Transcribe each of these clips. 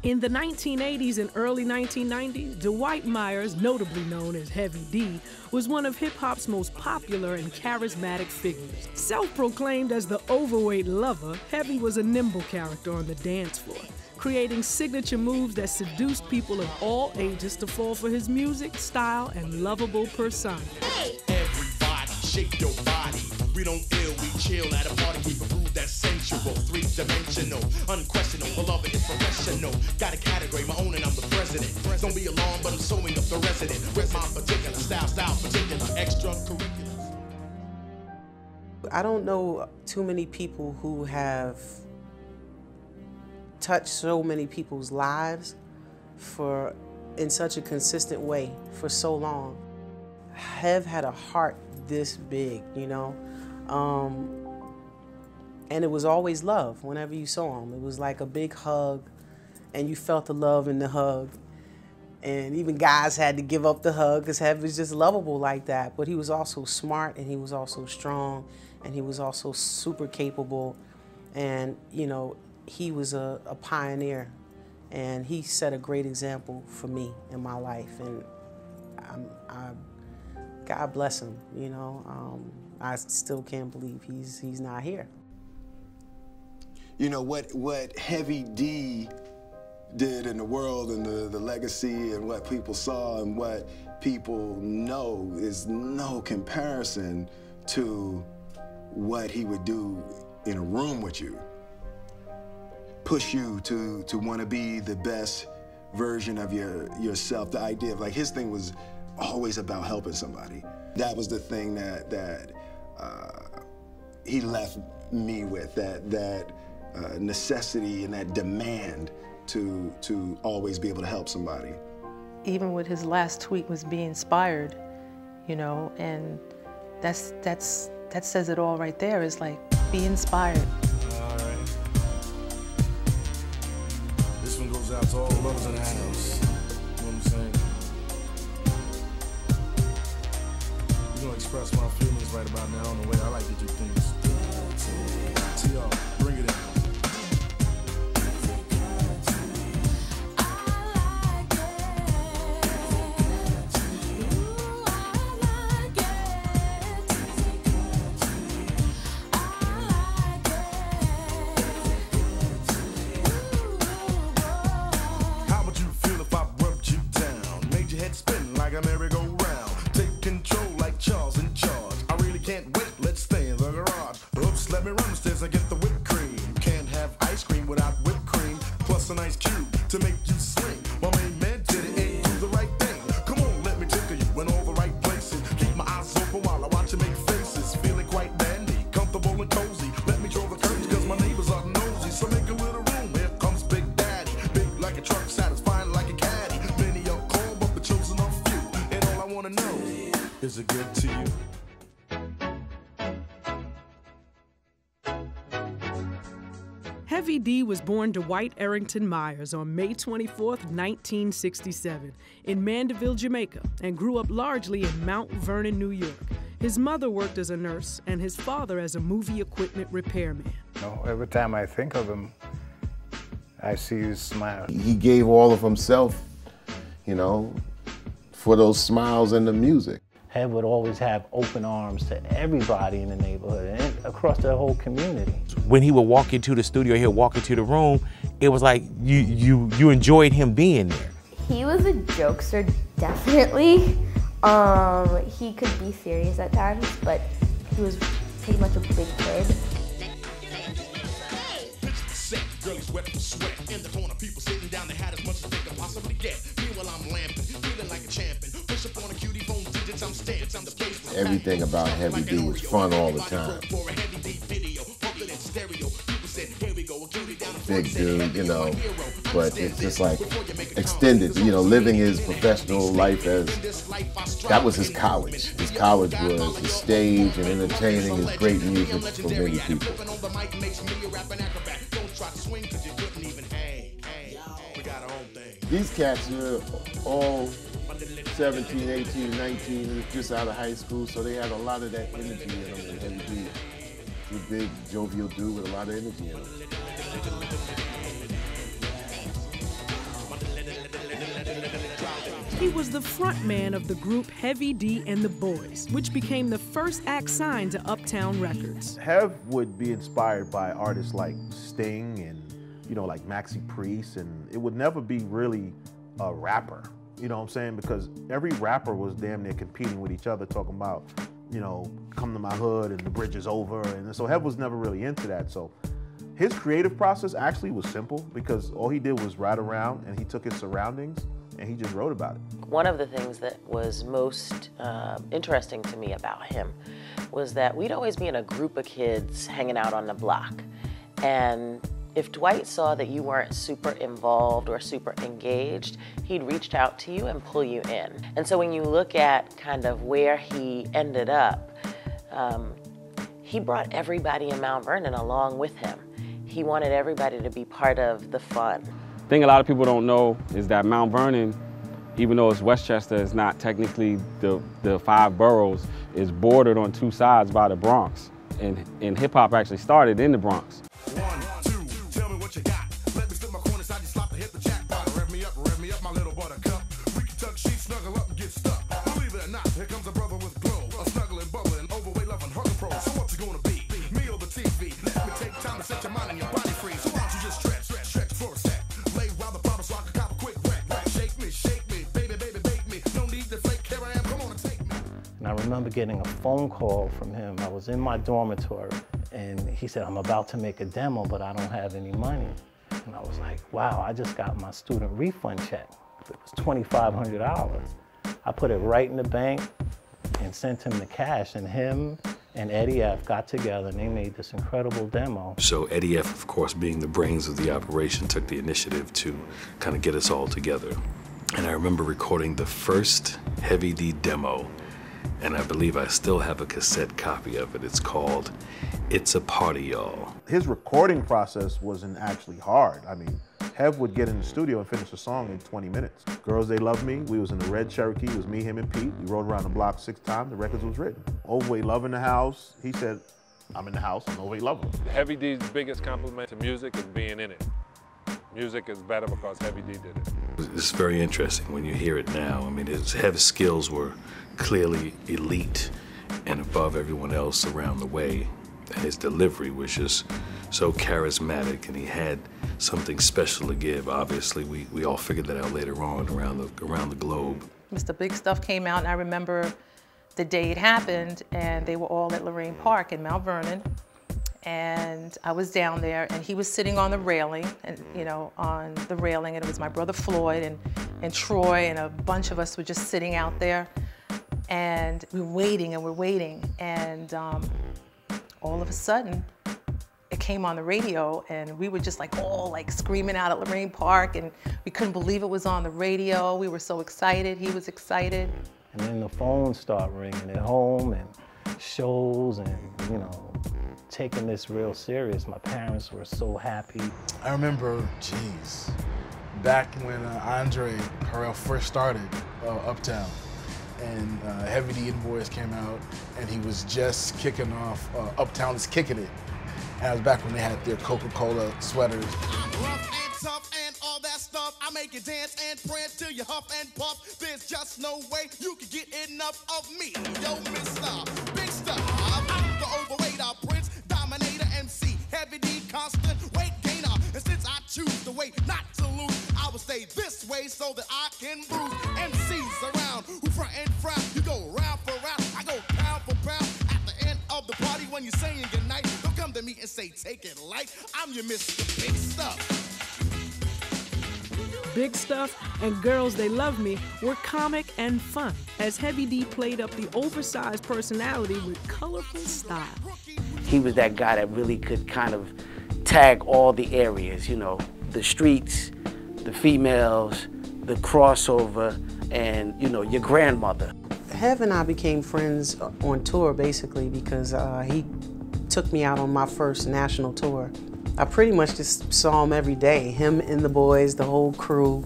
In the 1980s and early 1990s, Dwight Myers, notably known as Heavy D, was one of hip-hop's most popular and charismatic figures. Self-proclaimed as the Overweight Lover, Heavy was a nimble character on the dance floor, creating signature moves that seduced people of all ages to fall for his music, style, and lovable persona. Hey. Everybody, shake your body. We don't ill, we chill at a party. Keep a groove that's sensual, three-dimensional, unquestionable. Beloved is professional. Got a category, my own, and I'm the president. Don't be alarmed, but I'm sewing up the resident. Where's my particular style particular, extracurriculars? I don't know too many people who have touched so many people's lives in such a consistent way for so long. Hev had a heart this big, you know? And it was always love whenever you saw him. It was like a big hug, and you felt the love in the hug. And even guys had to give up the hug because Hev was just lovable like that. But he was also smart, and he was also strong, and he was also super capable. And, you know, he was a pioneer, and he set a great example for me in my life. And God bless him, you know. I still can't believe he's not here. You know, what Heavy D did in the world and the legacy and what people saw and what people know is no comparison to what he would do in a room with you. Push you to want to be the best version of yourself. The idea of, like, his thing was always about helping somebody. That was the thing that he left me with, that necessity and that demand to always be able to help somebody. Even with his last tweet was be inspired, you know, and that says it all right there. Is like, be inspired. All right. This one goes out to all the lovers in the house. You know what I'm saying? We're gonna express my feelings right about now on the way I like to do things. T.O., bring it in. Like a merry-go-round, take control like Charles in charge. I really can't wait, let's stay in the garage. Oops, let me run upstairs and get the whipped cream. Can't have ice cream without whipped cream, plus an ice cube to make you swing. My main man did it and do the right thing. Come on, let me tickle you in all the right places. Keep my eyes open while I watch you make faces. Feeling quite dandy, comfortable and cozy. Let me draw the curtains cause my neighbors are nosy. So make a little room, here comes Big Daddy. Big like a truck, satisfying like a caddy. Many are called, but the chosen are few. And all I wanna know, is it good to you? Heavy D was born Dwight Arrington Myers on May 24, 1967, in Mandeville, Jamaica, and grew up largely in Mount Vernon, New York. His mother worked as a nurse and his father as a movie equipment repairman. You know, every time I think of him, I see his smile. He gave all of himself, you know, for those smiles and the music. Hev would always have open arms to everybody in the neighborhood and across the whole community. When he would walk into the studio, he'd walk into the room, it was like you enjoyed him being there. He was a jokester, definitely. He could be serious at times, but he was pretty much a big kid. Girlies wet from sweat. In the corner, people sitting down, they had as much as they could possibly get. Meanwhile, I'm lamping, feeling like a champion. Push up on a cutie phone digits, I'm stamped. I'm the place. Everything about Heavy D was fun all the time. Big dude, you know, but it's just like extended, you know, living his professional life as, that was his college. His college was the stage and entertaining his great music for many people. These cats are all 17, 18, 19, just out of high school, so they had a lot of that energy in them. And Heavy D was a big, jovial dude with a lot of energy in him. He was the front man of the group Heavy D and the Boys, which became the first act signed to Uptown Records. Hev would be inspired by artists like Sting and, you know, like Maxi Priest, and it would never be really a rapper, you know what I'm saying? Because every rapper was damn near competing with each other, talking about, you know, come to my hood and the bridge is over. And so Hev was never really into that. So his creative process actually was simple because all he did was ride around and he took his surroundings and he just wrote about it. One of the things that was most interesting to me about him was that we'd always be in a group of kids hanging out on the block. And if Dwight saw that you weren't super involved or super engaged, he'd reach out to you and pull you in. And so when you look at kind of where he ended up, he brought everybody in Mount Vernon along with him. He wanted everybody to be part of the fun. The thing a lot of people don't know is that Mount Vernon, even though it's Westchester, is not technically the 5 boroughs, is bordered on 2 sides by the Bronx. And hip hop actually started in the Bronx. 1, 2, tell me what you got. Let me slip my corner side, you slop to hit the jackpot. Rev me up, my little buttercup. We can tuck sheets, snuggle up and get stuck. Believe it or not, here comes a brother with glow. A snuggling, bubbling, overweight, loving, hunger pro. So what's it gonna be? Me or the TV? Let me take time to set your mind and your body free. So why don't you just stretch for a sec. Lay round the bottle so I can cop a quick wreck. Shake me, baby, bake me. No need to fake, here I am, come on and take me. And I remember getting a phone call from him. I was in my dormitory and he said, I'm about to make a demo, but I don't have any money. And I was like, wow, I just got my student refund check. It was $2,500. I put it right in the bank and sent him the cash, and him and Eddie F got together and they made this incredible demo. So Eddie F, of course, being the brains of the operation, took the initiative to kind of get us all together. And I remember recording the first Heavy D demo, and I believe I still have a cassette copy of it. It's called It's a Party, Y'all. His recording process wasn't actually hard. I mean, Hev would get in the studio and finish a song in 20 minutes. Girls, They Love Me, we was in the red Cherokee, it was me, him, and Pete. We rode around the block 6 times, the records was written. Overweight Lover in the house, he said, I'm in the house, I'm Overweight Lover. Heavy D's biggest compliment to music is being in it. Music is better because Heavy D did it. It's very interesting when you hear it now. I mean, Hev's skills were clearly elite and above everyone else around the way. And his delivery was just so charismatic, and he had something special to give. Obviously, we all figured that out later on around the globe. Mr. Big Stuff came out, and I remember the day it happened, and they were all at Lorraine Park in Mount Vernon. And I was down there, and he was sitting on the railing, and on the railing, and it was my brother Floyd and Troy, and a bunch of us were just sitting out there, and we were waiting, and all of a sudden, it came on the radio, and we were just all screaming out at Lorraine Park, and we couldn't believe it was on the radio. We were so excited. He was excited. And then the phones start ringing at home, and shows, and taking this real serious. My parents were so happy. I remember, back when Andre Harrell first started Uptown, and Heavy D and Boys came out, and he was just kicking off Uptown is Kicking It. And that was back when they had their Coca-Cola sweaters. Rough and tough and all that stuff. I make you dance and prance till you huff and puff. There's just no way you can get enough of me. Yo, Mr. Big Stuff. I'm the overweight prince, dominator, MC. Heavy D, constant weight gainer. And since I choose the way not to lose, I will stay this way so that I can bruise MCs around who front and frown. You go round for round, I go pound for pound. At the end of the party when you're saying goodnight, don't come to me and say take it light. I'm your Mr. Big Stuff. Big Stuff and Girls, They Love Me were comic and fun as Heavy D played up the oversized personality with colorful style. He was that guy that really could kind of tag all the areas, the streets, the females, the crossover, and, your grandmother. Hev and I became friends on tour basically because he took me out on my first national tour. I pretty much just saw him every day, him and the boys, the whole crew.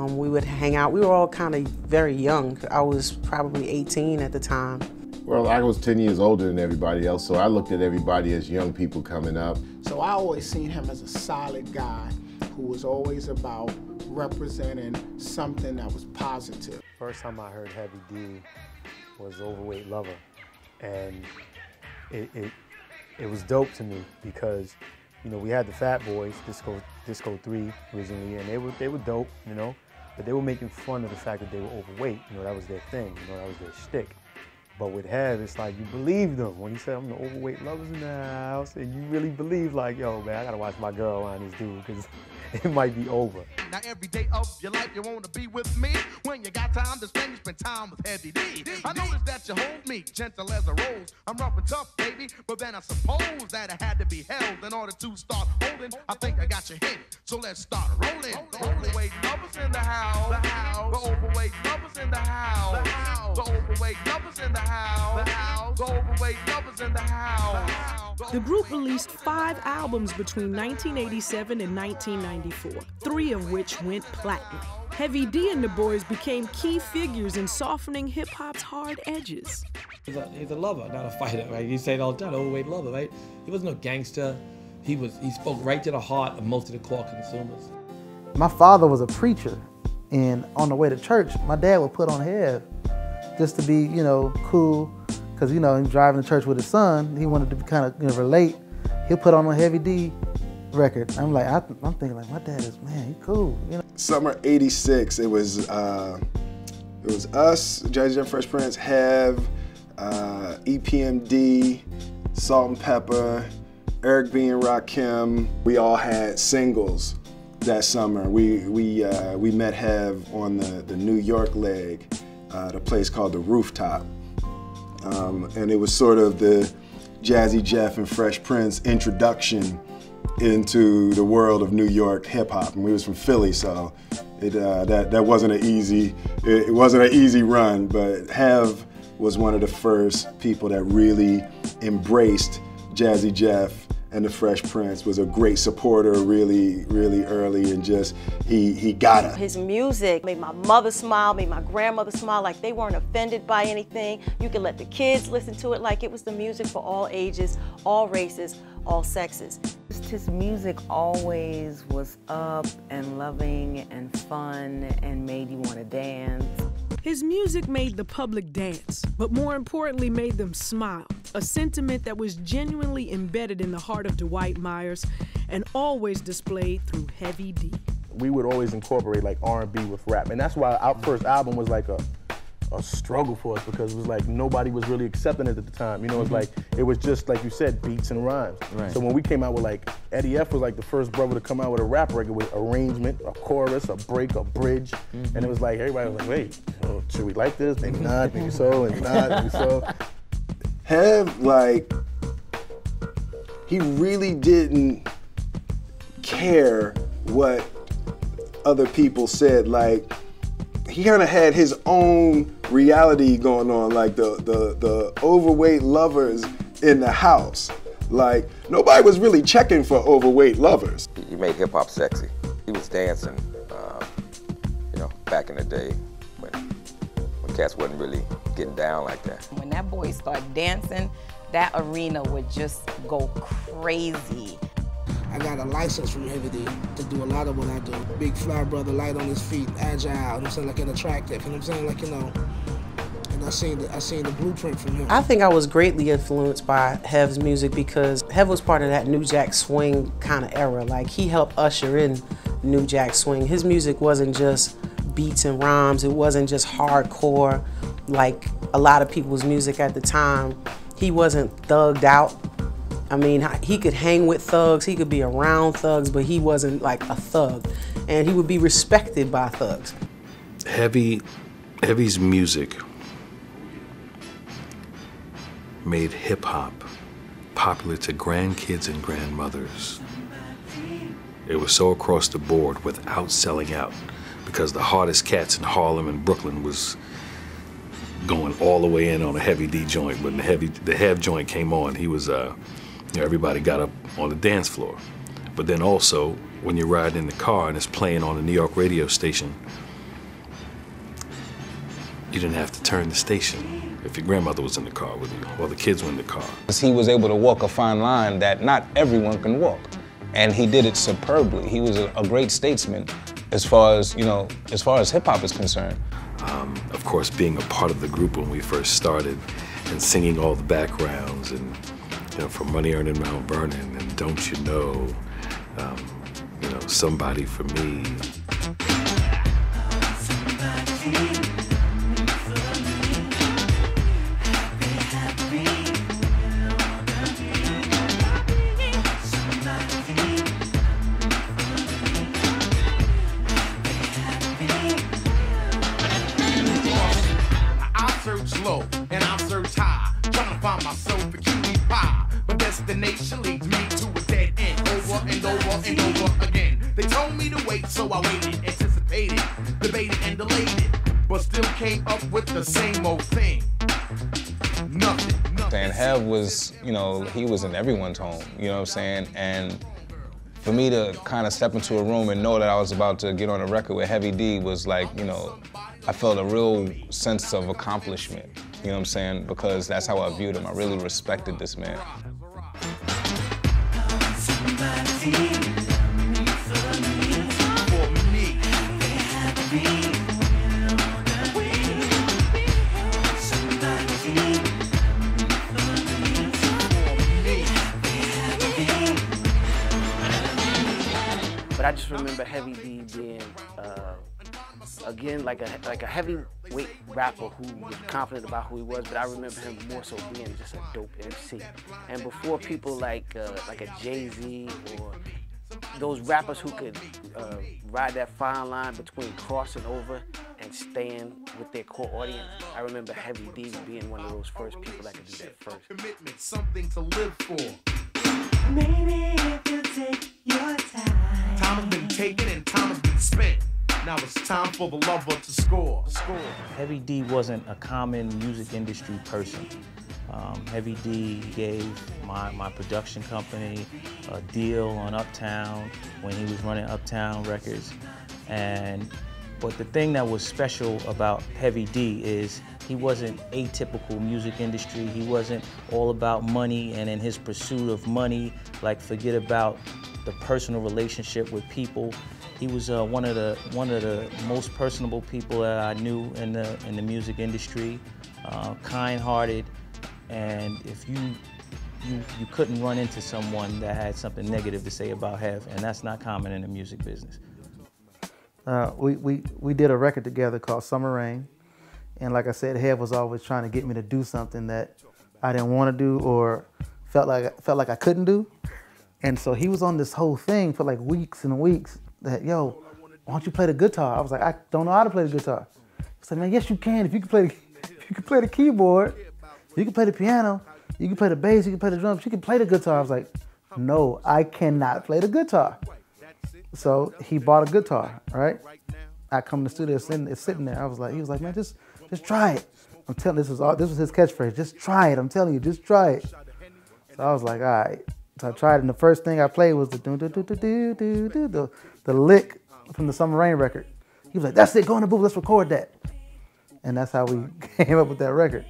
We would hang out. We were all kind of very young. I was probably 18 at the time. Well, I was 10 years older than everybody else, so I looked at everybody as young people coming up. So I always seen him as a solid guy who was always about representing something that was positive. First time I heard Heavy D was Overweight Lover, and it was dope to me because, you know, we had the Fat Boys, Disco 3 originally, and they were dope, you know, but they were making fun of the fact that they were overweight. You know, that was their thing, you know, that was their shtick. But with Hev, it's like you believe them. When he said, I'm the overweight lovers in the house, and you really believe like, yo, man, I gotta watch my girl around this dude, because it might be over. Now every day of your life you wanna be with me. When you got time to spend, you spend time with Heavy D. I noticed that you hold me gentle as a rose. I'm rough and tough, baby, but then I suppose that I had to be held in order to start holding. I think I got your hint, so let's start rolling. The overweight lovers in the house. The overweight lovers in the house. The overweight lovers in the house. The overweight lovers in the house. The group released 5 albums between 1987 and 1994, 3 of which went platinum. Heavy D and the Boys became key figures in softening hip-hop's hard edges. He's a lover, not a fighter, right? You say it all the time, overweight lover, right? He wasn't no gangster. He spoke right to the heart of most of the core consumers. My father was a preacher, and on the way to church, my dad would put on Hev just to be, you know, cool, because, you know, he's driving to church with his son. He wanted to kind of, you know, relate. He'll put on a Heavy D record. I'm like, I'm thinking like, my dad is, man, he cool, you know. Summer '86, it was us, Jazzy Jeff, Fresh Prince, Hev, EPMD, Salt and Pepper, Eric B and Rakim. We all had singles that summer. We met Hev on the New York leg, at a place called the Rooftop. And it was sort of the Jazzy Jeff and Fresh Prince introduction into the world of New York hip hop. And we was from Philly, so that wasn't an easy run. But Hev was one of the first people that really embraced Jazzy Jeff and the Fresh Prince. Was a great supporter really early, and just he got her. His music made my mother smile, made my grandmother smile, like they weren't offended by anything. You could let the kids listen to it like it was the music for all ages, all races, all sexes. His music always was up and loving and fun and made you want to dance. His music made the public dance, but more importantly made them smile, a sentiment that was genuinely embedded in the heart of Dwight Myers and always displayed through Heavy D. We would always incorporate like R&B with rap, and that's why our first album was like a struggle for us, because it was like nobody was really accepting it at the time. You know, it's like, it was just like you said, beats and rhymes. Right. So when we came out with like, Eddie F was like the first brother to come out with a rap record with arrangement, a chorus, a break, a bridge, and it was like, everybody was like, wait, should we like this? Maybe not, maybe so, maybe not, maybe so. Hev, like, he really didn't care what other people said. Like, he kind of had his own reality going on, like the overweight lovers in the house. Like, nobody was really checking for overweight lovers. He made hip hop sexy. He was dancing, you know, back in the day when cats wasn't really getting down like that. When that boy started dancing, that arena would just go crazy. I got a license from Heavy D to do a lot of what I do. Big fly brother, light on his feet, agile, you know what I'm saying, like, and attractive, you know what I'm saying, like, you know. And I seen the blueprint from him. I think I was greatly influenced by Hev's music because Hev was part of that New Jack Swing kind of era. Like, he helped usher in New Jack Swing. His music wasn't just beats and rhymes. It wasn't just hardcore like a lot of people's music at the time. He wasn't thugged out. I mean, he could hang with thugs, he could be around thugs, but he wasn't like a thug. And he would be respected by thugs. Heavy's music made hip-hop popular to grandkids and grandmothers. It was so across the board without selling out, because the hardest cats in Harlem and Brooklyn was going all the way in on a Heavy D joint. When the Hev joint came on, he was, you know, everybody got up on the dance floor. But then also, when you're riding in the car and it's playing on a New York radio station, you didn't have to turn the station if your grandmother was in the car with you, or the kids were in the car. He was able to walk a fine line that not everyone can walk, and he did it superbly. He was a great statesman, as far as, you know, as far as hip hop is concerned. Of course, being a part of the group when we first started and singing all the backgrounds and, you know, from Money Earned in Mount Vernon and Don't You Know, you know, Somebody for Me. Low and I'm search high, trying to find myself a cutie pie. But destination leads me to a dead end, over and over and over again. They told me to wait, so I waited, anticipated, debated and delayed it, but still came up with the same old thing. Nothing. And Hev was, you know, he was in everyone's home, you know what I'm saying? And for me to kind of step into a room and know that I was about to get on a record with Heavy D was like, you know, I felt a real sense of accomplishment, you know what I'm saying? Because that's how I viewed him. I really respected this man. But I just remember Heavy D being, again, like a heavyweight rapper who was confident about who he was, but I remember him more so being just a dope MC. And before people like a Jay-Z or those rappers who could ride that fine line between crossing over and staying with their core audience, I remember Heavy D being one of those first people that could do that first. Commitment, something to live for. Maybe if you take your time. Time has been taken and time has been spent. Now it's time for the lover to score. Heavy D wasn't a common music industry person. Heavy D gave my production company a deal on Uptown when he was running Uptown Records. But the thing that was special about Heavy D is he wasn't atypical music industry. He wasn't all about money, and in his pursuit of money, like forget about the personal relationship with people. He was one of the most personable people that I knew in the music industry, kind-hearted, and if you couldn't run into someone that had something negative to say about Hev, and that's not common in the music business. We did a record together called Summer Rain, and like I said, Hev was always trying to get me to do something that I didn't want to do or felt like I couldn't do, and so he was on this whole thing for like weeks and weeks that, yo, why don't you play the guitar? I was like, I don't know how to play the guitar. He said, man, yes you can. If you can play the keyboard, you can play the piano, you can play the bass, you can play the drums, you can play the guitar. I was like, no, I cannot play the guitar. So he bought a guitar, right? I come in the studio, it's sitting there. He was like, man, just try it. I'm telling you, this was his catchphrase, just try it. I'm telling you, just try it. So I was like, all right. So I tried it, and the first thing I played was the lick from the Summer Rain record. He was like, that's it, go in the booth, let's record that. And that's how we came up with that record.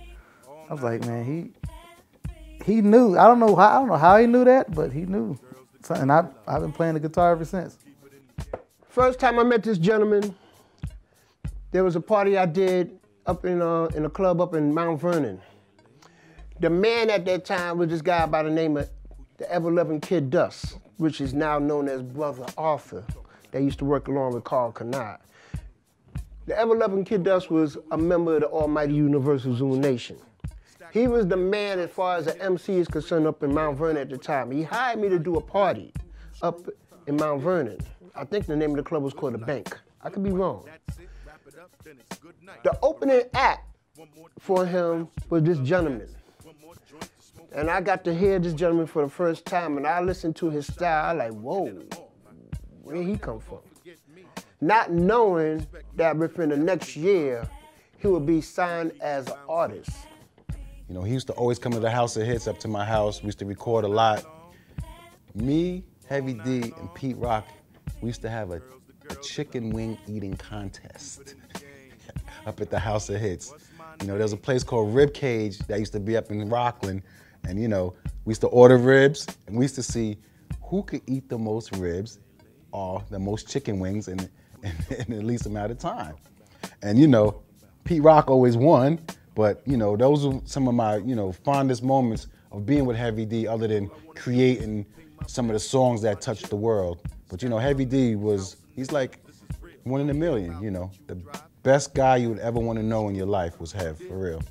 I was like, man, he knew. I don't know how he knew that, but he knew. And I've been playing the guitar ever since. First time I met this gentleman, there was a party I did up in a club up in Mount Vernon. The man at that time was this guy by the name of the ever-loving Kid Dust, which is now known as Brother Arthur. They used to work along with Carl Kanai. The ever-loving Kid Dust was a member of the almighty Universal Zulu Nation. He was the man as far as the MC is concerned up in Mount Vernon at the time. He hired me to do a party up in Mount Vernon. I think the name of the club was called The Bank. I could be wrong. The opening act for him was this gentleman. And I got to hear this gentleman for the first time, and I listened to his style. I like, whoa, where he come from? Not knowing that within the next year, he would be signed as an artist. You know, he used to always come to the House of Hits up to my house. We used to record a lot. Me, Heavy D, and Pete Rock, we used to have a chicken wing eating contest up at the House of Hits. You know, there was a place called Rib Cage that used to be up in Rockland. And you know, we used to order ribs, and we used to see who could eat the most ribs or the most chicken wings, and in the least amount of time. And you know, Pete Rock always won, but you know, those are some of my, you know, fondest moments of being with Heavy D, other than creating some of the songs that touched the world. But you know, Heavy D he's like one in a million, you know. The best guy you would ever want to know in your life was Hev, for real.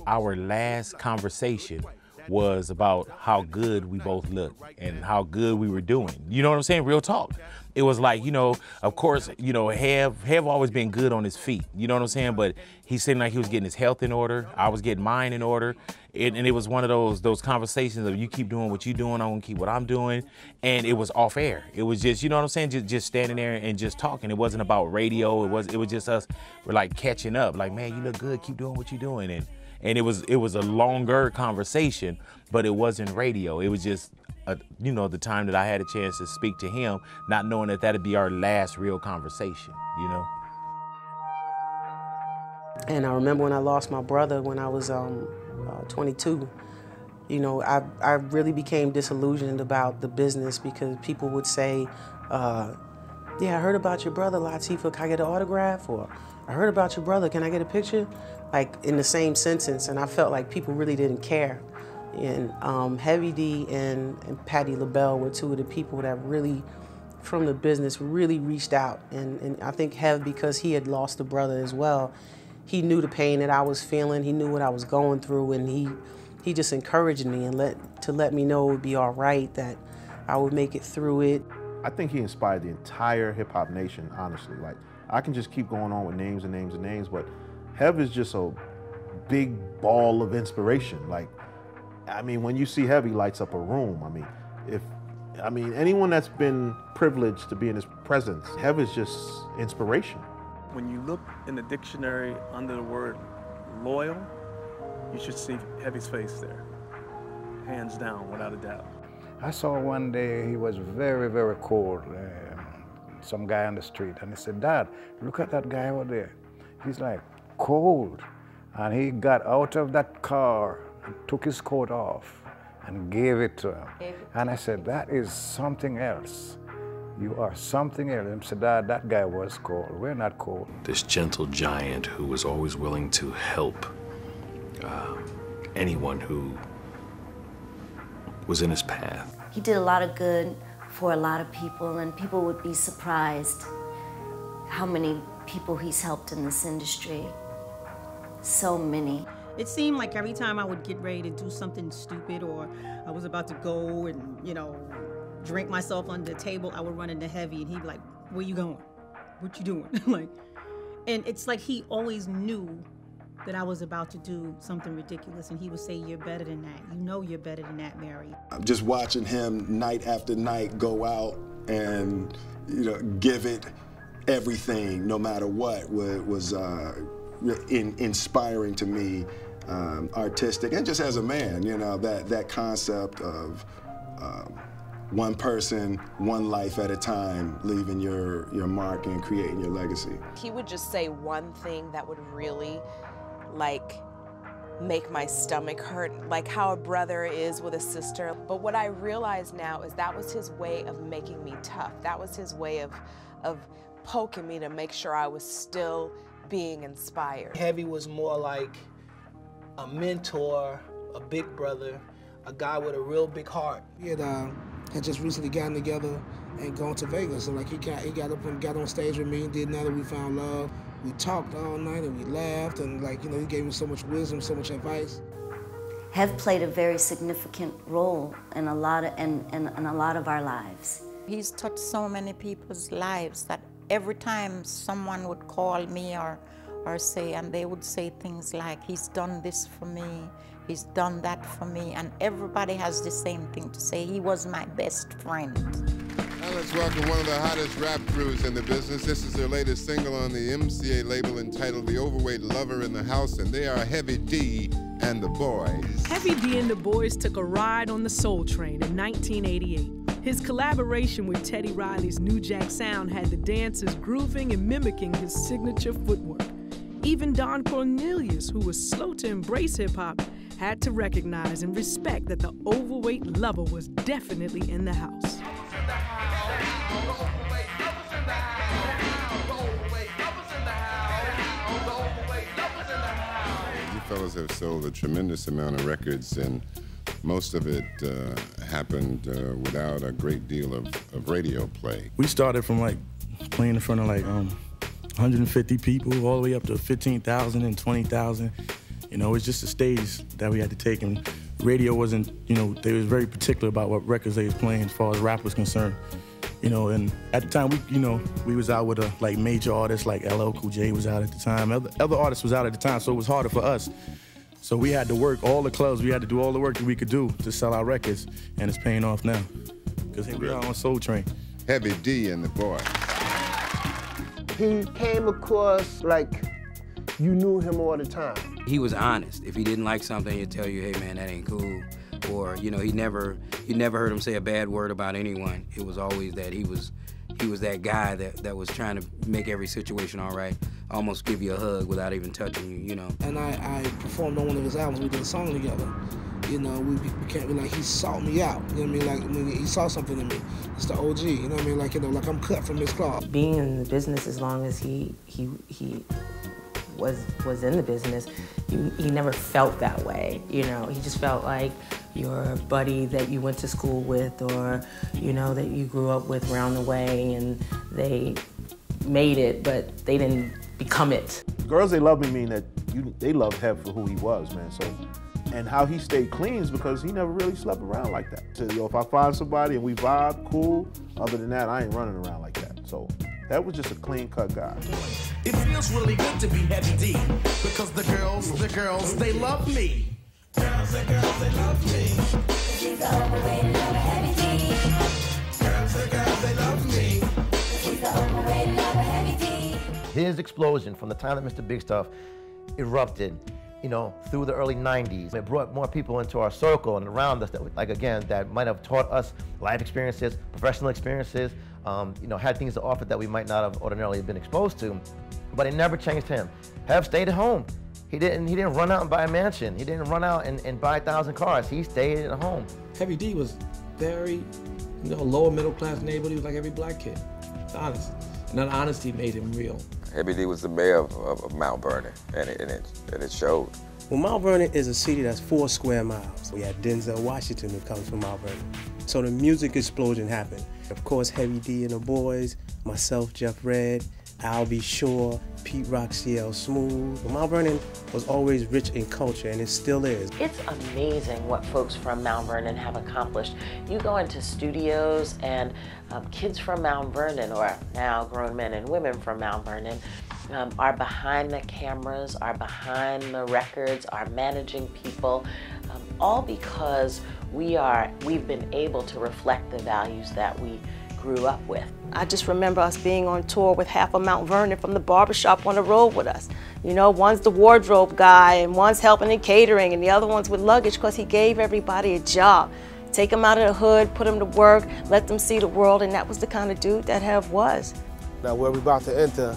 Our last conversation was about how good we both looked and how good we were doing. You know what I'm saying? Real talk. It was like, you know, of course, you know, Hev always been good on his feet. You know what I'm saying? But he seemed like he was getting his health in order. I was getting mine in order. And it was one of those conversations of, you keep doing what you're doing, I'm gonna keep what I'm doing. And it was off air. It was just, you know what I'm saying? Just standing there and just talking. It wasn't about radio. It was just us. We're like catching up. Like, man, you look good. Keep doing what you're doing. And it was a longer conversation, but it wasn't radio. It was just, you know, the time that I had a chance to speak to him, not knowing that that'd be our last real conversation, you know? And I remember when I lost my brother when I was 22, you know, I really became disillusioned about the business because people would say, yeah, I heard about your brother, Latifah, can I get an autograph? Or, I heard about your brother, can I get a picture? Like in the same sentence, and I felt like people really didn't care. And Heavy D and Patti LaBelle were two of the people that really, from the business, really reached out. And I think Hev, because he had lost a brother as well, he knew the pain that I was feeling, he knew what I was going through, and he just encouraged me and let me know it would be all right, that I would make it through it. I think he inspired the entire hip hop nation, honestly. Like, I can just keep going on with names and names and names, but Hev is just a big ball of inspiration. Like, I mean, when you see Hev, he lights up a room. I mean, anyone that's been privileged to be in his presence, Hev is just inspiration. When you look in the dictionary under the word loyal, you should see Heavy's face there. Hands down, without a doubt. I saw one day he was very, very cold. Some guy on the street, and he said, "Dad, look at that guy over there. He's like cold." And he got out of that car and took his coat off and gave it to him. And I said, "That is something else. You are something else." And he said, "Dad, that guy was cold. We're not cold." This gentle giant who was always willing to help anyone who was in his path. He did a lot of good for a lot of people, and people would be surprised how many people he's helped in this industry. So many. It seemed like every time I would get ready to do something stupid, or I was about to go and, you know, drink myself under the table, I would run into Heavy and he'd be like, "Where you going? What you doing?" Like, and it's like he always knew that I was about to do something ridiculous, and he would say, "You're better than that. You know you're better than that, Mary." I'm just watching him night after night go out and, you know, give it everything, no matter what, was inspiring to me, artistic, and just as a man, you know, that concept of one person, one life at a time, leaving your mark and creating your legacy. He would just say one thing that would really, like, make my stomach hurt, like how a brother is with a sister. But what I realize now is that was his way of making me tough. That was his way of poking me to make sure I was still being inspired. Heavy was more like a mentor, a big brother, a guy with a real big heart. He had just recently gotten together and gone to Vegas. So like he got up and got on stage with me, did Now That We Found Love. We talked all night and we laughed, and like, you know, he gave me so much wisdom, so much advice. Hev played a very significant role in a lot of our lives. He's touched so many people's lives that every time someone would call me or say, and they would say things like, "He's done this for me, he's done that for me," and everybody has the same thing to say. He was my best friend. Now let's welcome one of the hottest rap crews in the business. This is their latest single on the MCA label entitled The Overweight Lover in the House, and they are Heavy D and the Boys. Heavy D and the Boys took a ride on the Soul Train in 1988. His collaboration with Teddy Riley's New Jack Sound had the dancers grooving and mimicking his signature footwork. Even Don Cornelius, who was slow to embrace hip-hop, had to recognize and respect that the Overweight Lover was definitely in the house. fellas have sold a tremendous amount of records, and most of it happened without a great deal of radio play. We started from like playing in front of like 150 people all the way up to 15,000 and 20,000. You know, it's just a stage that we had to take, and radio wasn't, you know, they was very particular about what records they was playing as far as rap was concerned. You know, and at the time, we was out with like major artists, like LL Cool J was out at the time. Other artists was out at the time, so it was harder for us. So we had to work all the clubs. We had to do all the work that we could do to sell our records, and it's paying off now. Because here we are on Soul Train. Heavy D and the Boy. He came across like you knew him all the time. He was honest. If he didn't like something, he'd tell you, hey man, that ain't cool. Or, you know, you never heard him say a bad word about anyone. It was always that he was that guy that was trying to make every situation all right, almost give you a hug without even touching you, you know. And I performed on one of his albums. We did a song together. You know, we can't be like, he sought me out. You know what I mean? Like, he saw something in me. It's the OG, you know what I mean? Like, you know, like I'm cut from his cloth. Being in the business as long as he was in the business, he never felt that way, you know. He just felt like your buddy that you went to school with, or, you know, that you grew up with around the way, and they made it, but they didn't become it. Girls They Love Me mean that they loved Hev for who he was, man. So, and how he stayed clean is because he never really slept around like that. So, you know, if I find somebody and we vibe, cool. Other than that, I ain't running around like that. So that was just a clean-cut guy. It feels really good to be Heavy D, because the girls, they love me. Girls, they love me. She's the overweight lover, Heavy D. Girls, they love me. She's the overweight lover, Heavy D. His explosion from the time that Mr. Big Stuff erupted, you know, through the early 90s. It brought more people into our circle and around us that, like, again, that might have taught us life experiences, professional experiences, you know, had things to offer that we might not have ordinarily been exposed to. But it never changed him. Hev stayed at home. He didn't run out and buy a mansion. He didn't run out and buy 1,000 cars. He stayed at home. Heavy D was very, you know, lower middle class neighborhood. He was like every black kid. It's honest. And that honesty made him real. Heavy D was the mayor of Mount Vernon, and it showed. Well, Mount Vernon is a city that's 4 square miles. We had Denzel Washington who comes from Mount Vernon. So the music explosion happened. Of course, Heavy D and the boys, myself, Jeff Redd, Al B. Shore, Pete Rock, CL Smooth. Mount Vernon was always rich in culture, and it still is. It's amazing what folks from Mount Vernon have accomplished. You go into studios and kids from Mount Vernon, or now grown men and women from Mount Vernon, are behind the cameras, are behind the records, are managing people, all because we've been able to reflect the values that we grew up with. I just remember us being on tour with half of Mount Vernon from the barbershop on the road with us. You know, one's the wardrobe guy, and one's helping in catering, and the other one's with luggage, because he gave everybody a job. Take them out of the hood, put them to work, let them see the world, and that was the kind of dude that Hev was. Now, where we're about to enter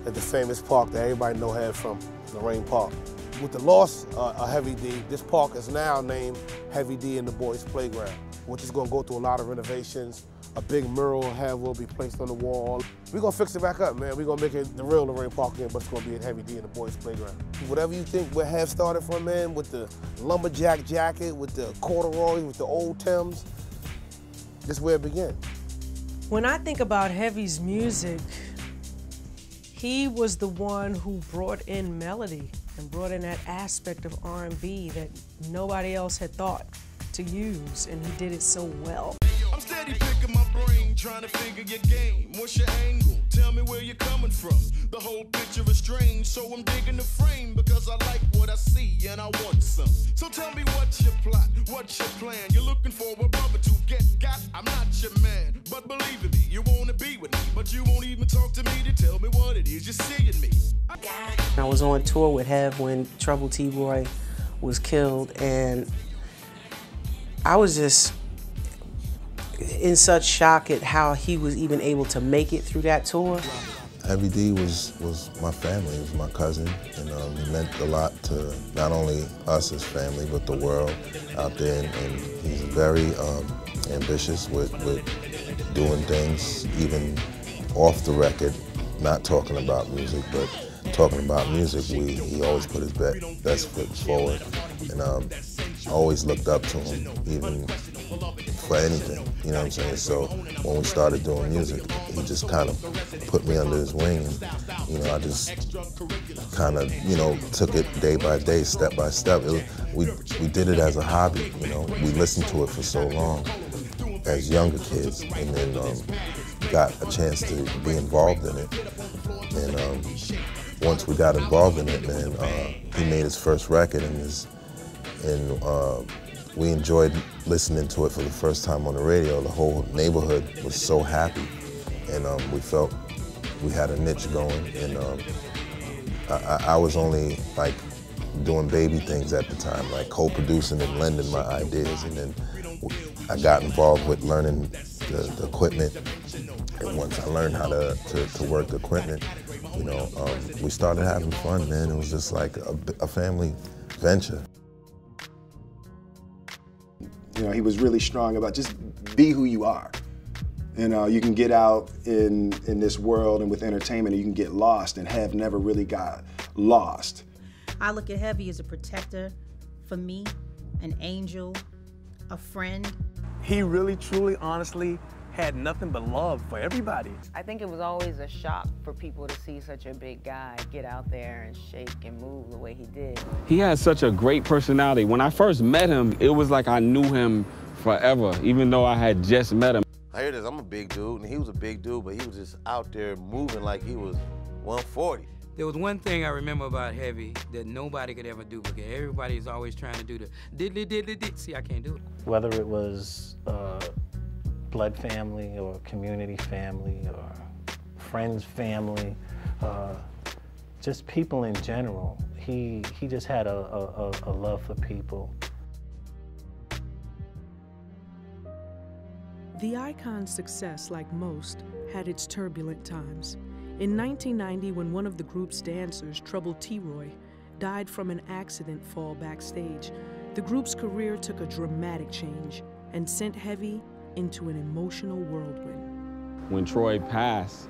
is the famous park that everybody know Hev from, Lorraine Park. With the loss of Heavy D, this park is now named Heavy D and the Boys Playground, which is going to go through a lot of renovations. A big mural will be placed on the wall. We're going to fix it back up, man. We're going to make it the real Lorraine Park again, but it's going to be at Heavy D and the Boys Playground. Whatever you think where Hev started from, man, with the lumberjack jacket, with the corduroy, with the old Timbs, this is where it began. When I think about Heavy's music, he was the one who brought in melody and brought in that aspect of R&B that nobody else had thought to use, and he did it so well. I'm steady picking my brain, trying to figure your game. What's your angle? Tell me where you're coming from. The whole picture is strange, so I'm digging the frame, because I like what I see and I want some. So tell me what's your plot, what's your plan? You're looking for a brother to get got. I'm not your man, but believe in me, you wanna be with me, but you won't even talk to me to tell me what it is you're seeing me. I was on tour with Hev when Trouble T-Boy was killed, and I was just in such shock at how he was even able to make it through that tour. Heavy D was my family, he was my cousin, and he meant a lot to not only us as family, but the world out there, and he's very ambitious with doing things, even off the record, not talking about music, but talking about music, he always put his best foot forward, and I always looked up to him, even for anything, you know what I'm saying? So when we started doing music, he just kind of put me under his wing, and, you know, I just kind of, you know, took it day by day, step by step. We did it as a hobby, you know? We listened to it for so long as younger kids, and then got a chance to be involved in it. And once we got involved in it, man, he made his first record, and we enjoyed listening to it for the first time on the radio. The whole neighborhood was so happy, and we felt we had a niche going. And I was only like doing baby things at the time, like co-producing and lending my ideas, and then I got involved with learning the equipment. And once I learned how to work the equipment, you know, we started having fun, man. It was just like a family venture. You know, he was really strong about just be who you are. You know, you can get out in this world and with entertainment, you can get lost, and Hev never really got lost. I look at Heavy as a protector for me, an angel, a friend. He really, truly, honestly had nothing but love for everybody. I think it was always a shock for people to see such a big guy get out there and shake and move the way he did. He had such a great personality. When I first met him, it was like I knew him forever, even though I had just met him. I hear this, I'm a big dude, and he was a big dude, but he was just out there moving like he was 140. There was one thing I remember about Heavy that nobody could ever duplicate. Everybody is always trying to do the diddly. See, I can't do it. Whether it was blood family or community family or friends family, just people in general, he just had a love for people. The icon's success, like most, had its turbulent times. In 1990, when one of the group's dancers, Trouble T-Roy, died from an accident fall backstage, the group's career took a dramatic change and sent Heavy into an emotional whirlwind. When Troy passed,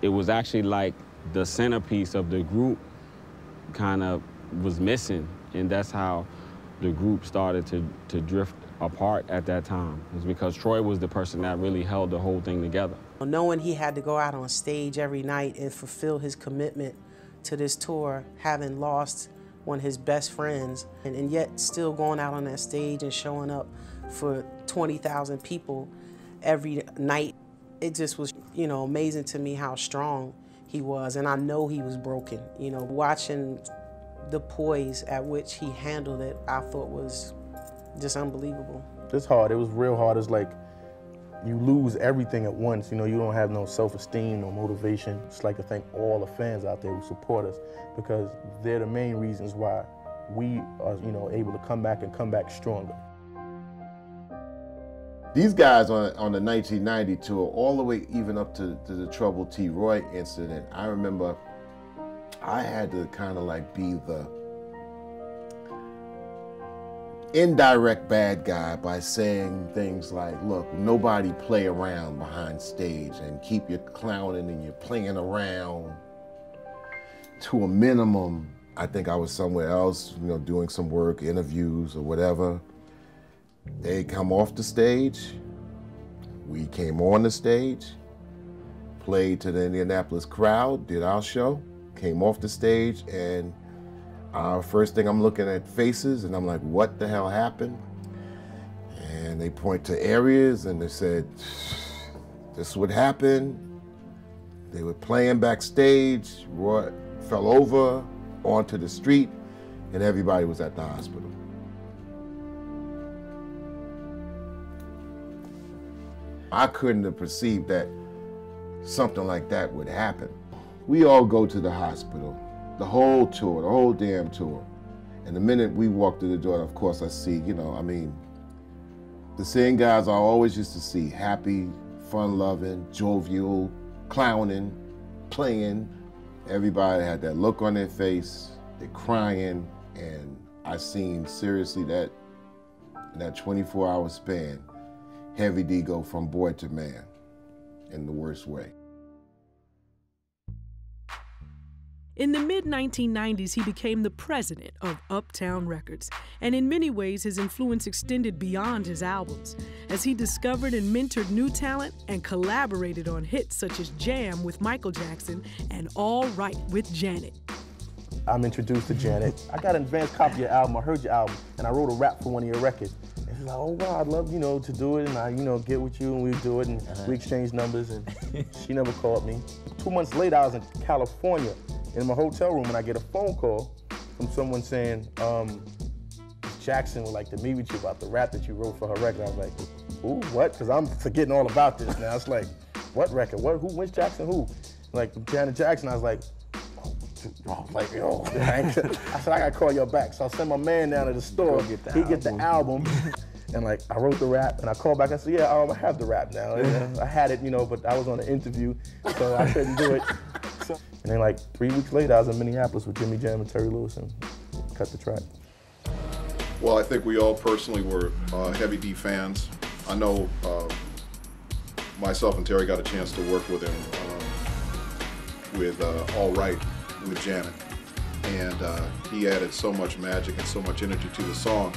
it was actually like the centerpiece of the group kind of was missing, and that's how the group started to drift apart at that time. It was because Troy was the person that really held the whole thing together. Knowing he had to go out on stage every night and fulfill his commitment to this tour, having lost one of his best friends, and yet still going out on that stage and showing up for 20,000 people every night, it just was, you know, amazing to me how strong he was. And I know he was broken. You know, watching the poise at which he handled it, I thought was just unbelievable. It's hard. It was real hard. It's like you lose everything at once. You know, you don't have no self-esteem, no motivation. It's like to thank all the fans out there who support us, because they're the main reasons why we are, you know, able to come back and come back stronger. These guys on the 1990 tour, all the way even up to the Trouble T. Roy incident, I remember I had to kind of like be the indirect bad guy by saying things like, look, nobody play around behind stage and keep your clowning and your playing around to a minimum. I think I was somewhere else, you know, doing some work, interviews or whatever. They come off the stage, we came on the stage, played to the Indianapolis crowd, did our show, came off the stage, and first thing I'm looking at faces and I'm like, what the hell happened? And they point to areas and they said, this is what happened. They were playing backstage, Roy fell over onto the street, and everybody was at the hospital. I couldn't have perceived that something like that would happen. We all go to the hospital, the whole tour, the whole damn tour. And the minute we walk through the door, of course I see, you know, I mean, the same guys I always used to see, happy, fun-loving, jovial, clowning, playing. Everybody had that look on their face, they're crying, and I seen seriously that in that 24-hour span, Heavy D go from boy to man in the worst way. In the mid-1990s, he became the president of Uptown Records, and in many ways his influence extended beyond his albums, as he discovered and mentored new talent and collaborated on hits such as Jam with Michael Jackson and All Right with Janet. I'm introduced to Janet. I got an advanced copy of your album, I heard your album, and I wrote a rap for one of your records. And she's like, oh wow, I'd love, to do it, and I, get with you and we do it, and we exchange numbers, and she never called me. 2 months later, I was in California, in my hotel room, and I get a phone call from someone saying, Jackson would like to meet with you about the rap that you wrote for her record. I was like, ooh, what? Because I'm forgetting all about this now. It's like, what record? What? Who? When's Jackson? Who? Like, Janet Jackson. I was like, yo. I said, I gotta call you back. So I sent my man down to the store. He get the album. And like, I wrote the rap, and I called back. I said, yeah, I have the rap now. And, I had it, but I was on an interview, so I couldn't do it. And then like 3 weeks later, I was in Minneapolis with Jimmy Jam and Terry Lewis and cut the track. Well, I think we all personally were Heavy D fans. I know myself and Terry got a chance to work with him with All Right with Janet. And he added so much magic and so much energy to the song.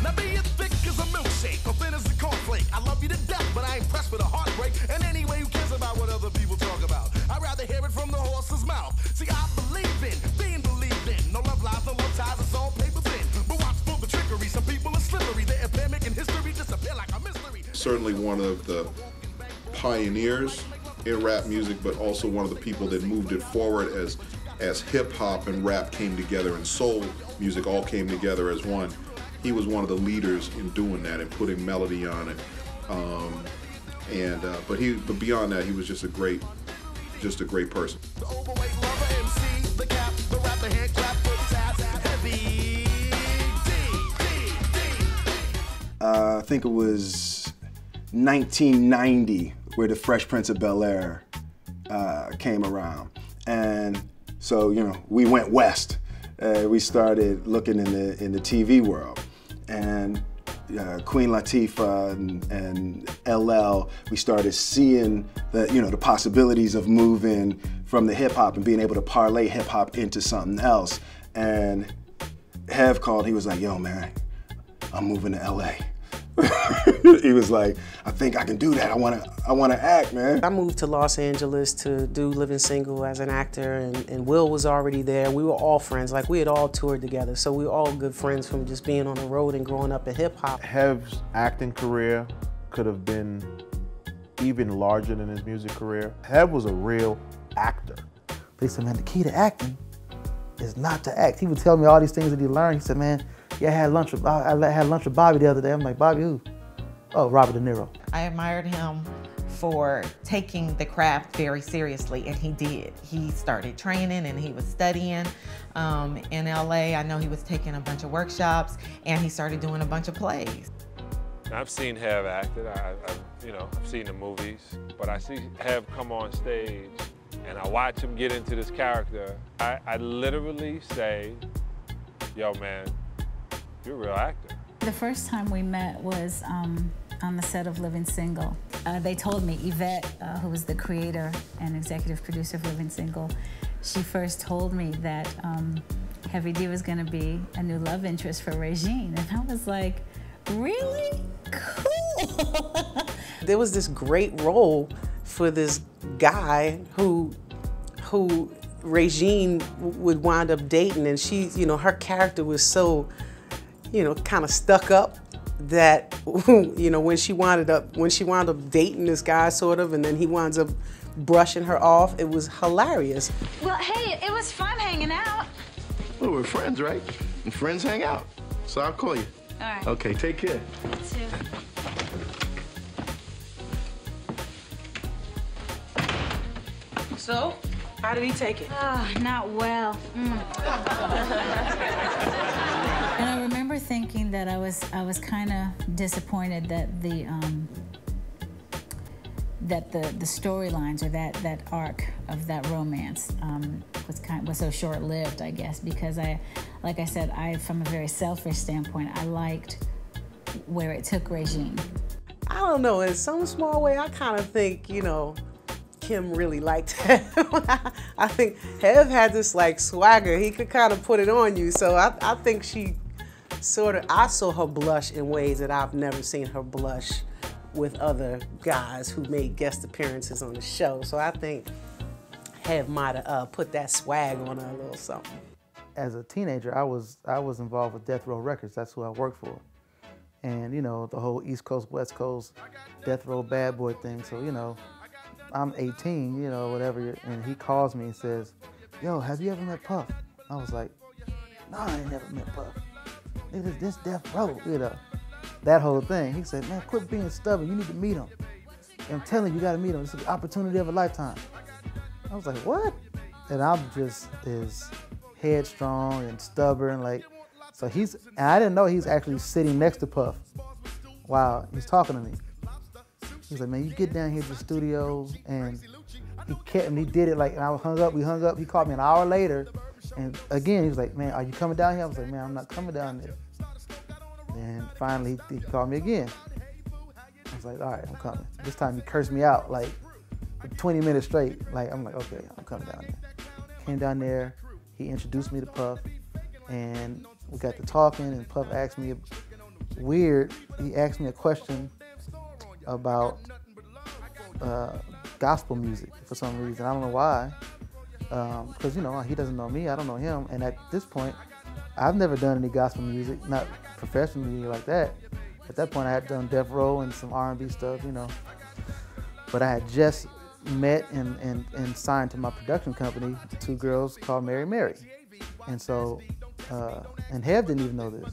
Now be as thick as a milkshake or thin as a cornflake. I love you to death, but I ain't pressed with a heartbreak. And anyway, who cares about what other people talk about? I'd rather hear it from the horse's mouth. See, I believe in being believed in. No love lies, no love ties, it's all paper thin. But watch for the trickery. Some people are slippery. Their appear making history disappear like a mystery. Certainly one of the pioneers in rap music, but also one of the people that moved it forward as hip hop and rap came together and soul music all came together as one. He was one of the leaders in doing that and putting melody on it. But beyond that, he was just a great person. The overweight lover, MC, the cap, the rap, the hand clap, foot tap, Heavy D. I think it was 1990 where the Fresh Prince of Bel-Air came around. And so, we went west. We started looking in the TV world. And Queen Latifah and LL, we started seeing the possibilities of moving from the hip hop and being able to parlay hip hop into something else. And Hev called, he was like, yo man, I'm moving to LA. He was like, I think I can do that. I wanna act, man. I moved to Los Angeles to do Living Single as an actor, and Will was already there. We were all friends, like we had all toured together, so we were all good friends from just being on the road and growing up in hip hop. Hev's acting career could have been even larger than his music career. Hev was a real actor. But he said, man, the key to acting is not to act. He would tell me all these things that he learned. He said, man, yeah, I had lunch with Bobby the other day. I'm like, Bobby who? Oh, Robert De Niro. I admired him for taking the craft very seriously, and he did. He started training and he was studying in LA. I know he was taking a bunch of workshops, and he started doing a bunch of plays. I've seen Hev acted. I've seen the movies, but I see Hev come on stage, and I watch him get into this character. I literally say, yo, man, you're a real actor. The first time we met was on the set of Living Single. They told me, Yvette, who was the creator and executive producer of Living Single, she first told me that Heavy D was gonna be a new love interest for Regine. And I was like, really? Cool. There was this great role for this guy who Regine would wind up dating, and she, her character was so, kind of stuck up that, when she wound up dating this guy sort of, and then he winds up brushing her off, it was hilarious. Well, hey, it was fun hanging out. Well, we're friends, right? And friends hang out. So I'll call you. All right. Okay, take care. You too. So, how did he take it? Not well. And I remember thinking that I was kind of disappointed that the storylines or that arc of that romance was so short-lived, I guess, because like I said, from a very selfish standpoint, I liked where it took Regine. I don't know, in some small way, I kind of think, Kim really liked him. I think Hev had this like swagger. He could kind of put it on you. So I think she sort of, I saw her blush in ways that I've never seen her blush with other guys who made guest appearances on the show. So I think Hev might have put that swag on her a little something. As a teenager, I was involved with Death Row Records. That's who I worked for. And, you know, the whole East Coast, West Coast, Death Row bad boy thing. So, you know, I'm 18, you know, whatever, and he calls me and says, yo, have you ever met Puff? I was like, no, I ain't never met Puff. It is this Death Row, you know, that whole thing. He said, man, quit being stubborn. You need to meet him. And I'm telling you, you got to meet him. It's an opportunity of a lifetime. I was like, what? And I'm just as headstrong and stubborn, like, so and I didn't know he's actually sitting next to Puff while he's talking to me. He's like, man, you get down here to the studio, and he did it like, and we hung up, he called me an hour later, and again, he was like, man, are you coming down here? I was like, man, I'm not coming down there. And finally, he called me again. I was like, all right, I'm coming. This time he cursed me out like 20 minutes straight. Like, I'm like, okay, I'm coming down there. Came down there, he introduced me to Puff, and we got to talking, and Puff asked me, he asked me a question about gospel music for some reason. I don't know why, because, you know, he doesn't know me, I don't know him, and at this point, I've never done any gospel music, not professionally like that. At that point, I had done Death Row and some R&B stuff, you know, but I had just met and signed to my production company, two girls called Mary. And so, and Hev didn't even know this.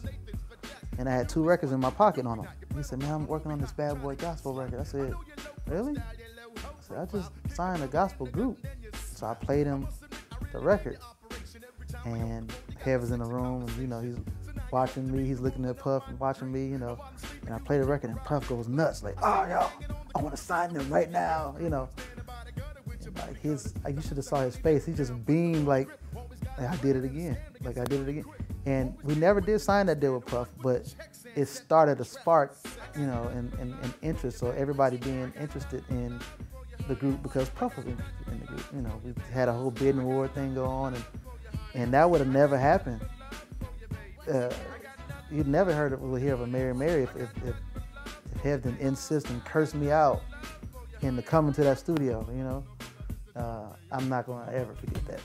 And I had 2 records in my pocket on them. He said, man, I'm working on this bad boy gospel record. I said, really? I said, I just signed a gospel group. So I played him the record. And Hev was in the room, and, you know, he's watching me, he's looking at Puff and watching me, you know, and I play the record, and Puff goes nuts, like, oh, yo, I want to sign them right now, you know. And like you should have saw his face. He just beamed like I did it again, And we never did sign that deal with Puff, but it started a spark, you know, and interest, so everybody being interested in the group because Puff was interested in the group. You know, we had a whole bidding war thing go on, and that would have never happened. You'd never hear of a Mary if Hev didn't insist and curse me out into coming to that studio, you know. I'm not going to ever forget that.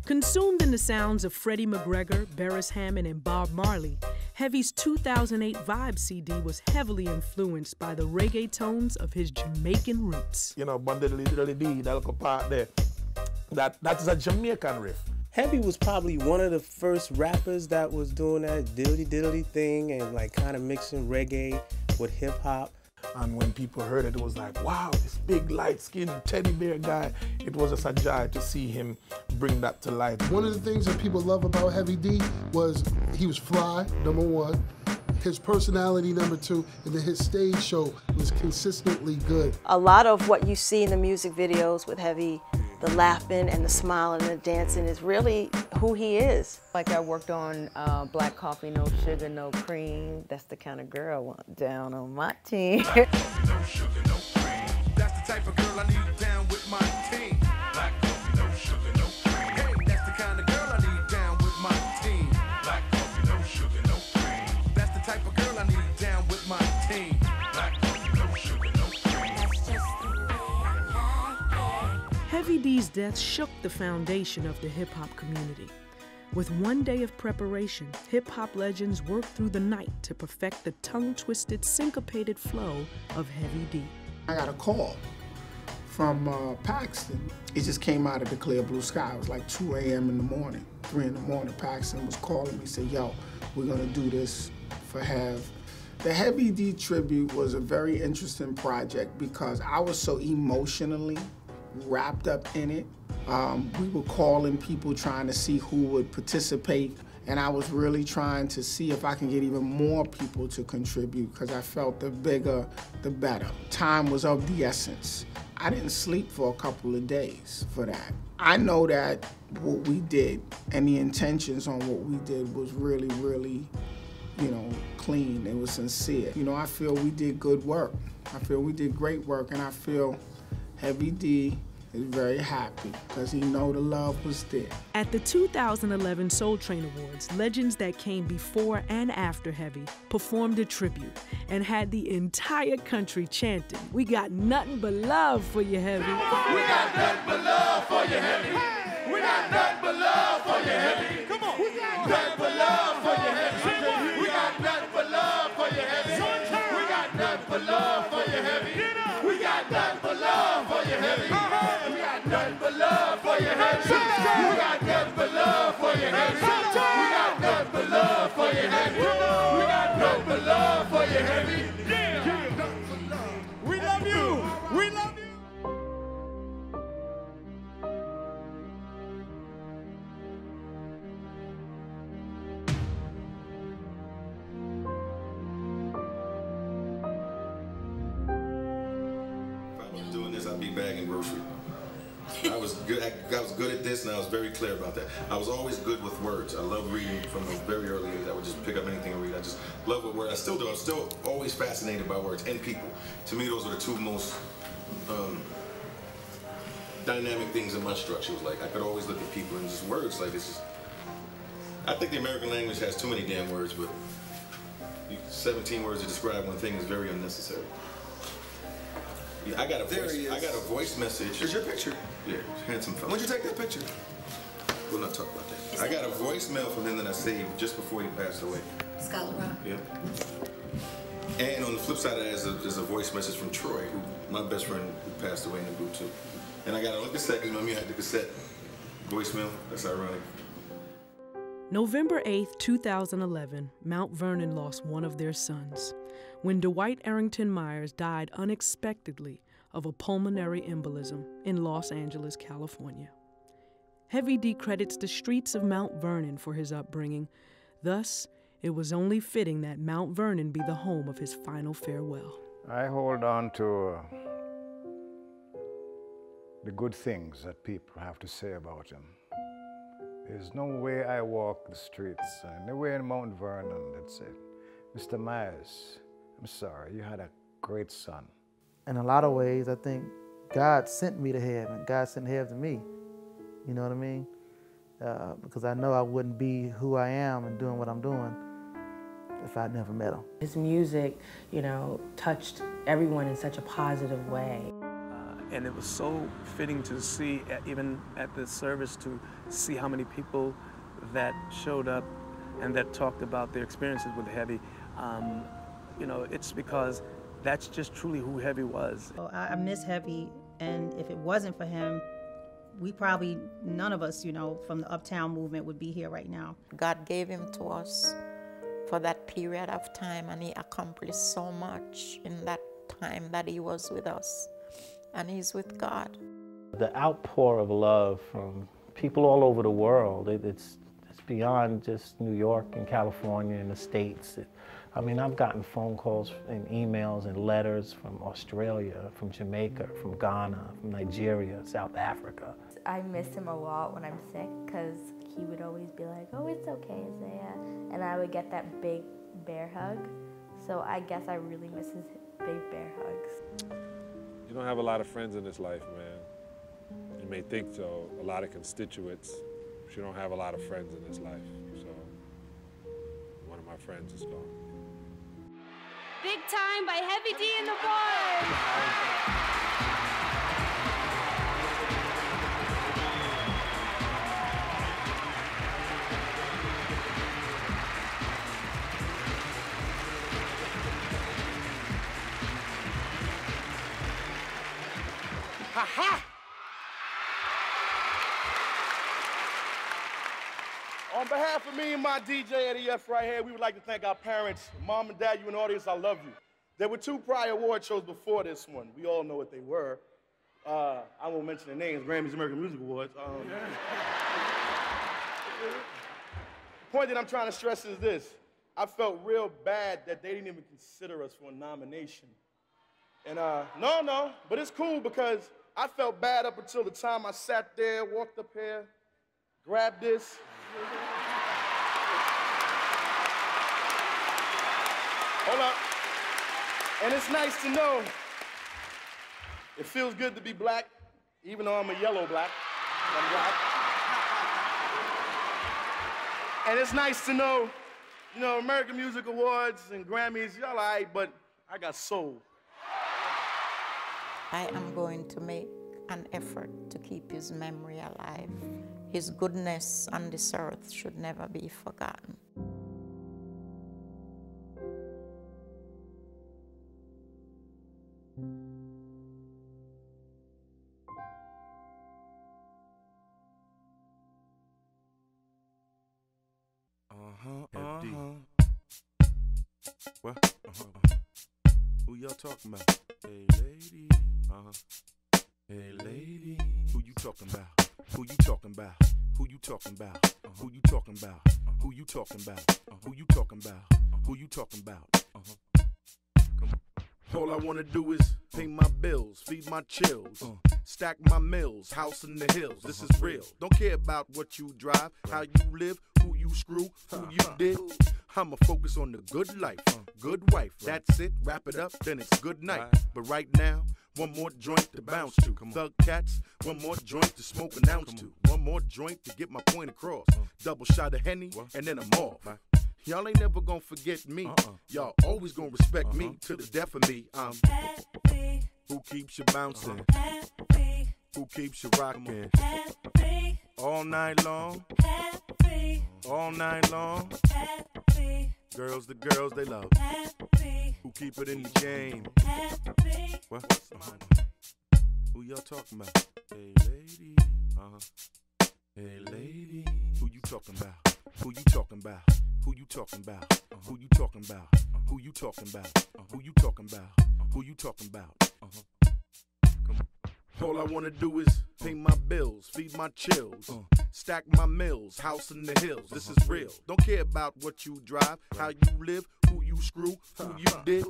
Consumed in the sounds of Freddie McGregor, Beres Hammond, and Bob Marley, Heavy's 2008 Vibe CD was heavily influenced by the reggae tones of his Jamaican roots. You know, Bundle-Diddly-Dee, that little part there, that is a Jamaican riff. Heavy was probably one of the first rappers that was doing that diddly thing and like kind of mixing reggae with hip hop. And when people heard it, it was like, wow, this big light-skinned teddy bear guy. It was just a joy to see him bring that to life. One of the things that people love about Heavy D was he was fly, number one. His personality, number two, and then his stage show was consistently good. A lot of what you see in the music videos with Heavy, the laughing and the smiling and the dancing is really who he is. Like I worked on Black Coffee, No Sugar, No Cream. That's the kind of girl I want down on my team. Black coffee, no sugar, no cream. That's the type of girl I need down with my team. Black coffee, no sugar, no cream. Hey, that's the kind of girl I need down with my team. Black coffee, no sugar, no cream. That's the type of girl I need down with my team. Black coffee, no sugar, no cream. Heavy D's death shook the foundation of the hip-hop community. With one day of preparation, hip-hop legends worked through the night to perfect the tongue-twisted, syncopated flow of Heavy D. I got a call from Paxton. It just came out of the clear blue sky. It was like 2 a.m. in the morning, 3 in the morning. Paxton was calling me, said, yo, we're gonna do this for Hev. The Heavy D tribute was a very interesting project because I was so emotionally wrapped up in it. We were calling people trying to see who would participate, and I was really trying to see if I can get even more people to contribute because I felt the bigger, the better. Time was of the essence. I didn't sleep for a couple of days for that. I know that what we did and the intentions on what we did was really, really, you know, clean. It was sincere. You know, I feel we did good work. I feel we did great work, and I feel Heavy D He's very happy because he know the love was there. At the 2011 Soul Train Awards, legends that came before and after Heavy performed a tribute and had the entire country chanting, "We got nothing but love for you, Heavy." We got nothing but love for you, Heavy. We got nothing but love for you, Heavy. Come on. We got nothing but love for you, Heavy. We got nothing but love for you, Heavy. We got nothing but love for you, Heavy. We got nothing but love for you, Heavy. We got nothing but love for you, Heavy. We got nothing but love for you, Heavy. We got nothing but love for you, Heavy. We got nothing but love for you, Heavy. We love you. We love you. Doing this, I'd be bagging groceries. I was good at this, and I was very clear about that. I was always good with words. I love reading from a very early age. I would just pick up anything and read. I just love what words. I still do. I'm still always fascinated by words and people. To me, those are the two most dynamic things in my structure. It was like I could always look at people and just words like this. I think the American language has too many damn words, but 17 words to describe one thing is very unnecessary. Yeah, I got a voice message. Here's your picture. Yeah, handsome fellow. When'd you take that picture? We'll not talk about that. I got a voicemail from him that I saved just before he passed away. Scott LaRock. Yeah. And on the flip side of that is a voice message from Troy, my best friend who passed away in the group too. And I got it on cassette because Mommy had the cassette voicemail. That's ironic. November 8th, 2011, Mount Vernon lost one of their sons when Dwight Arrington Myers died unexpectedly of a pulmonary embolism in Los Angeles, California. Heavy D credits the streets of Mount Vernon for his upbringing. Thus, it was only fitting that Mount Vernon be the home of his final farewell. I hold on to the good things that people have to say about him. There's no way I walk the streets, anywhere in Mount Vernon that said, "Mr. Myers, I'm sorry, you had a great son." In a lot of ways, I think God sent me to heaven. God sent heaven to me. You know what I mean? Because I know I wouldn't be who I am and doing what I'm doing if I'd never met him. His music, you know, touched everyone in such a positive way. And it was so fitting to see, even at the service, to see how many people that showed up and that talked about their experiences with Heavy. You know, it's because that's just truly who Heavy was. I miss Heavy, and if it wasn't for him, we probably, none of us, you know, from the Uptown movement would be here right now. God gave him to us for that period of time, and he accomplished so much in that time that he was with us. And he's with God. The outpour of love from people all over the world, it's beyond just New York and California and the States. I mean, I've gotten phone calls and emails and letters from Australia, from Jamaica, from Ghana, from Nigeria, South Africa. I miss him a lot when I'm sick because he would always be like, "Oh, it's okay, Isaiah." And I would get that big bear hug. So I guess I really miss his big bear hugs. You don't have a lot of friends in this life, man. You may think so, a lot of constituents, but you don't have a lot of friends in this life. So one of my friends is gone. Big Time by Heavy D and the Boys. Ha-ha! On behalf of me and my DJ Eddie F right here, we would like to thank our parents. Mom and Dad, you in the audience, I love you. There were 2 prior award shows before this one. We all know what they were. I won't mention the names, Grammys, American Music Awards. The point that I'm trying to stress is this. I felt real bad that they didn't even consider us for a nomination. And no, but it's cool because I felt bad up until the time I sat there, walked up here, grabbed this. Hold up. And it's nice to know it feels good to be black, even though I'm a yellow black, I'm black. And it's nice to know, you know, American Music Awards and Grammys, y'all all right, but I got soul. I am going to make an effort to keep his memory alive. His goodness on this earth should never be forgotten. What? Who y'all talking about? Hey, lady. Hey, lady. Who you talking about? Who you talking about? Who you talking about? Who you talking about? Who you talking about? Who you talking about? Who you talking about? Come on. All I wanna do is pay my bills, feed my chills, stack my mills, house in the hills. This is real. Don't care about what you drive, how you live, who you screw, who you did. I'ma focus on the good life, good wife. That's it, wrap it up, then it's good night. But right now, one more joint to bounce to. Thug cats, one more joint to smoke an ounce to. One more joint to get my point across. Double shot of Henny, and then I'm off. Y'all ain't never gonna forget me. Y'all always gonna respect me to the death of me. I'm happy. Who keeps you bouncing? Happy. Who keeps you rocking? Happy. All night long. Happy. All night long. Happy. Girls, the girls they love. Happy. Who keep it in the game? Happy. What? Who y'all talking about? Hey lady. Hey lady. Who you talking about? Who you talking about? Who you talking about? Who you talking about? Who you talking about? Who you talking about? Who you talking about? Come on. All I wanna do is pay my bills, feed my chills, stack my mills, house in the hills. This is real. Don't care about what you drive, how you live, who you screw, who you did.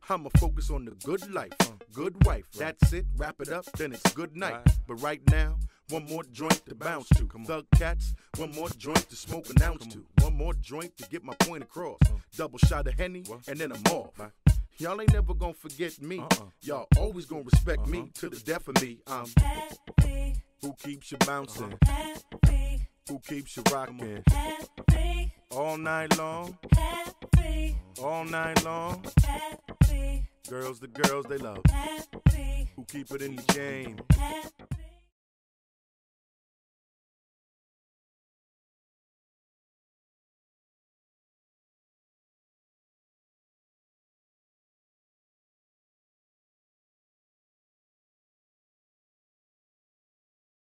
I'ma focus on the good life, good wife. That's it, wrap it up, then it's good night. But right now, one more joint to bounce to. Thug cats, one more joint to smoke an ounce to. One more joint to get my point across. Double shot of Henny, and then I'm off. Y'all ain't never gonna forget me. Y'all always gonna respect me to the death of me. I'm happy. Who keeps you bouncing? Happy. Who keeps you rocking? Happy. All night long. Happy. All night long. Happy. Girls, the girls they love. Happy. Who keep it in the game? Happy.